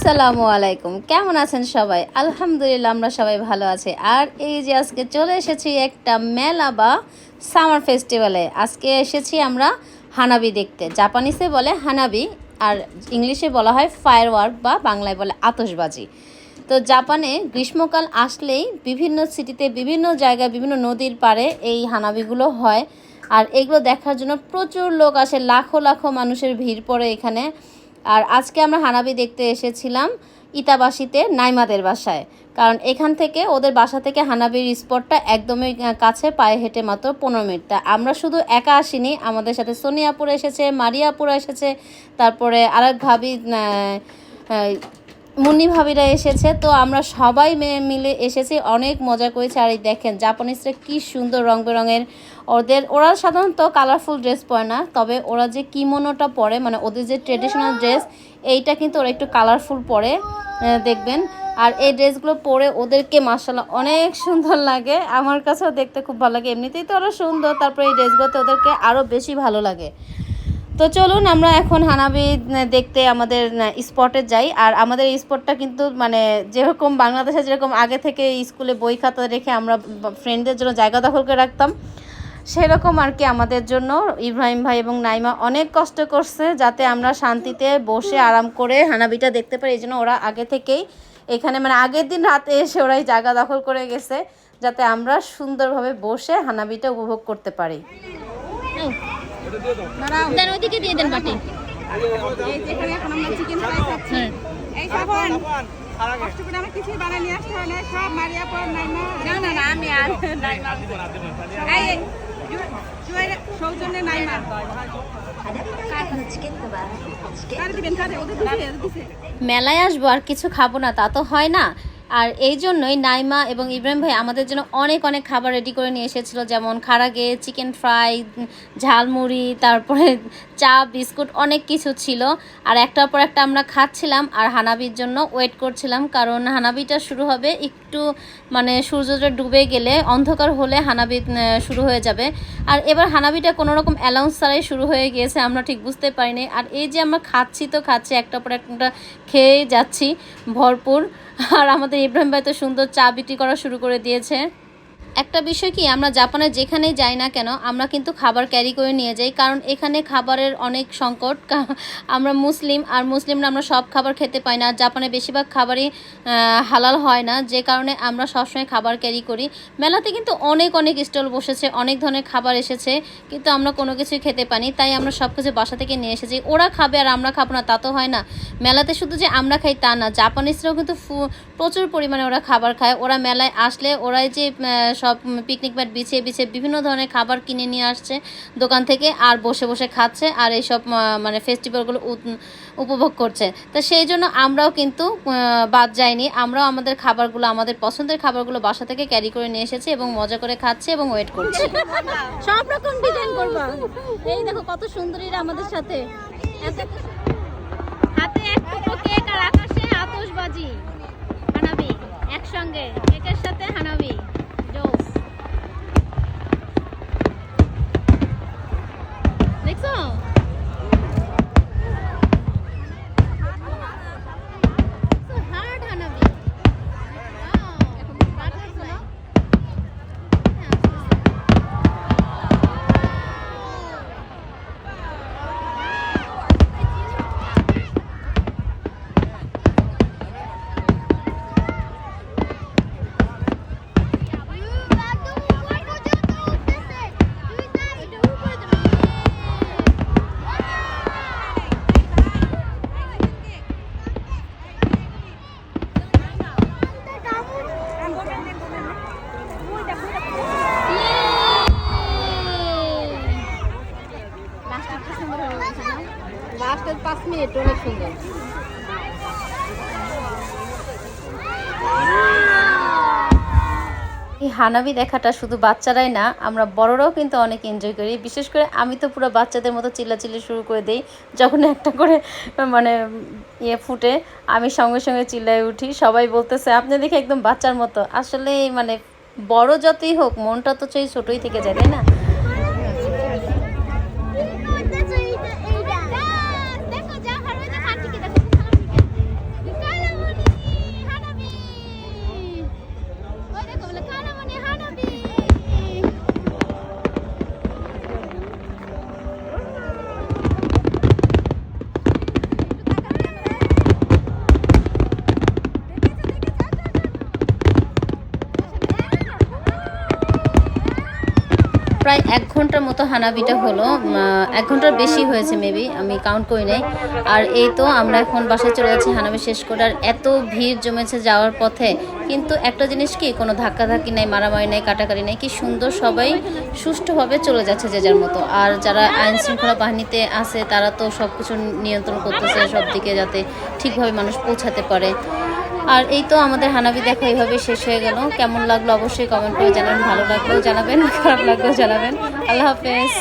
আসসালামু আলাইকুম, কেমন আছেন সবাই? আলহামদুলিল্লাহ আমরা সবাই ভালো আছি। আর এই যে আজকে চলে এসেছি একটা মেলা বা সামার ফেস্টিভ্যালে। আজকে এসেছি আমরা হানাবি দেখতে। জাপানিসে বলে হানাবি, আর ইংলিশে বলা হয় ফায়ারওয়ার্ক বা বাংলায় বলে আতশবাজি। তো জাপানে গ্রীষ্মকাল আসলেই বিভিন্ন সিটিতে, বিভিন্ন জায়গায়, বিভিন্ন নদীর পাড়ে এই হানাবিগুলো হয়। আর এগুলো দেখার জন্য প্রচুর লোক আসে, লাখো লাখো মানুষের ভিড় পড়ে এখানে। আর আজকে আমরা হানাবি দেখতে এসেছিলাম ইতাবাসীতে নাইমাদের বাসায়, কারণ এখান থেকে ওদের বাসা থেকে হানাবির স্পটটা একদমই কাছে, পায়ে হেঁটে মাত্র 15 মিনিট। তা আমরা শুধু একা আসিনি, আমাদের সাথে সোনিয়াপুর এসেছে, মারিয়াপুর এসেছে, তারপরে আরেক ভাবি মুন্নি ভাবিরা এসেছে। তো আমরা সবাই মিলে এসেছি, অনেক মজা করেছি। আর এই দেখেন জাপানিজরা কি সুন্দর রং বেরঙের, ওরা সাধারণত কালারফুল ড্রেস পরে না, তবে ওরা যে কিমোনোটা পরে, মানে ওদের যে ট্রেডিশনাল ড্রেস, এইটা কিন্তু ওরা একটু কালারফুল পরে দেখবেন। আর এই ড্রেসগুলো পরে ওদেরকে মাশাআল্লাহ অনেক সুন্দর লাগে, আমার কাছেও দেখতে খুব ভালো লাগে। এমনিতেই তো ওরা সুন্দর, তারপরে এই ড্রেসগুলোতে ওদেরকে আরও বেশি ভালো লাগে। তো চলুন আমরা এখন হানাবি দেখতে আমাদের স্পটে যাই। আর আমাদের এই স্পটটা কিন্তু মানে যেরকম বাংলাদেশে যেরকম আগে থেকে স্কুলে বই খাতা রেখে আমরা ফ্রেন্ডদের জন্য জায়গা দখল করে রাখতাম, সেরকম আর কি আমাদের জন্য ইব্রাহিম ভাই এবং নাইমা অনেক কষ্ট করছে যাতে আমরা শান্তিতে বসে আরাম করে হানাবিটা দেখতে পারি। এই জন্য ওরা আগে থেকেই এখানে, মানে আগের দিন রাতে এসে ওরাই জায়গা দখল করে গেছে যাতে আমরা সুন্দরভাবে বসে হানাবিটা উপভোগ করতে পারি। ওইদিকে দিয়ে দেন বাটি। এই যেখানে এখন আমরা চিকেন ফ্রাই খাচ্ছি, এই সাবান কষ্ট করে আমরা কিছুই বানাই নিয়ে আসতে হয় না, সব মারিয়া পর নাইমা। না আমি আর নাইমা, এই জুয়াইরা সৌজন্যে নাইমা মেলায় আসবো আর কিছু খাবো না তা তো হয় না। আর এই জন্যই নাইমা এবং ইব্রাহিম ভাই আমাদের জন্য অনেক অনেক খাবার রেডি করে নিয়ে এসেছিলো, যেমন খারাগে, চিকেন ফ্রাই, ঝালমুড়ি, তারপরে চা, বিস্কুট, অনেক কিছু ছিল। আর একটার পর একটা আমরা খাচ্ছিলাম আর হানাবির জন্য ওয়েট করছিলাম, কারণ হানাবিটা শুরু হবে একটু মানে সূর্যটা ডুবে গেলে, অন্ধকার হলে হানাবি শুরু হয়ে যাবে। আর এবার হানাবিটা কোনো রকম অ্যালাউন্স ছাড়াই শুরু হয়ে গিয়েছে, আমরা ঠিক বুঝতে পারিনি। আর এই যে আমরা খাচ্ছি তো খাচ্ছি, একটার পর একটা খেয়ে যাচ্ছি ভরপুর। আর আমাদের ইব্রাহিম ভাই তো সুন্দর চা বিক্রি করা শুরু করে দিয়েছে। একটা বিষয় কি, আমরা জাপানে যেখানেই যাই না কেন আমরা কিন্তু খাবার ক্যারি করে নিয়ে যাই, কারণ এখানে খাবারের অনেক সংকট। আমরা মুসলিম, আর মুসলিমরা আমরা সব খাবার খেতে পাই না। আর জাপানে বেশিরভাগ খাবারই হালাল হয় না, যে কারণে আমরা সবসময় খাবার ক্যারি করি। মেলাতে কিন্তু অনেক অনেক স্টল বসেছে, অনেক ধরনের খাবার এসেছে, কিন্তু আমরা কোনো কিছুই খেতে পারি, তাই আমরা সব কিছু বাসা থেকে নিয়ে এসেছি। ওরা খাবে আর আমরা খাবো না তা তো হয় না। মেলাতে শুধু যে আমরা খাই তা না, জাপানিজরাও কিন্তু প্রচুর পরিমাণে ওরা খাবার খায়। ওরা মেলায় আসলে ওরাই যে সব পিকনিক ম্যাট বিছিয়ে বিছিয়ে বিভিন্ন ধরনের খাবার কিনে নিয়ে আসছে দোকান থেকে, আর বসে বসে খাচ্ছে আর এইসব মানে ফেস্টিভ্যালগুলো উপভোগ করছে। তো সেই জন্য আমরাও কিন্তু বাদ যাইনি, আমরাও আমাদের খাবারগুলো, আমাদের পছন্দের খাবারগুলো বাসা থেকে ক্যারি করে নিয়ে এসেছি এবং মজা করে খাচ্ছি এবং ওয়েট করছি। সব রকম ডিজাইন করবা, এই দেখো কত সুন্দরীরা আমাদের সাথে, হাতে এক টুকরো কেক আর আকাশে আতশবাজি, হানাবি একসঙ্গে, কেকের সাথে হানাবি। দেখছো হার্ড হানাবি। লাস্টের 5 মিনিট অনেক সুন্দর। এই হানাবি দেখাটা শুধু বাচ্চারাই না, আমরা বড়রাও কিন্তু অনেক এনজয় করি। বিশেষ করে আমি তো পুরো বাচ্চাদের মতো চিল্লাচিল্লি শুরু করে দিই যখন একটা করে মানে ফুটে, আমি সঙ্গে সঙ্গে চিল্লায় উঠি। সবাই বলতেছে আপনি দেখে একদম বাচ্চার মতো। আসলে মানে বড় যতই হোক মনটা তো চাই ছোটই থেকে যায়, তাই না? দেখো যা হারবে, যা খান থেকে দেখো 1 ঘন্টার মতো হানাবিটা হলো, 1 ঘন্টার বেশি হয়েছে মেবি, আমি কাউন্ট করি নাই। আর এই তো আমরা এখন বাসায় চলে যাচ্ছি হানাবি শেষ করে। আর এত ভিড় জমেছে যাওয়ার পথে, কিন্তু একটা জিনিস কি, কোনো ধাক্কাধাক্কি নাই, মারামারি নাই, কাটাকাটি নাই, কি সুন্দর সবাই সুষ্ঠুভাবে চলে যাচ্ছে যে যার মতো। আর যারা আইন শৃঙ্খলা বাহিনীতে আছে তারা তো সব কিছু নিয়ন্ত্রণ করতেছে সব দিকে, যাতে ঠিকভাবে মানুষ পৌঁছাতে পারে। আর এই তো আমাদের হানাবি দেখা এইভাবে শেষ হয়ে গেল। কেমন লাগলো অবশ্যই কমেন্ট করে জানাবেন, ভালো লাগলেও জানাবেন, খারাপ লাগলেও জানাবেন। আল্লাহ হাফেজ।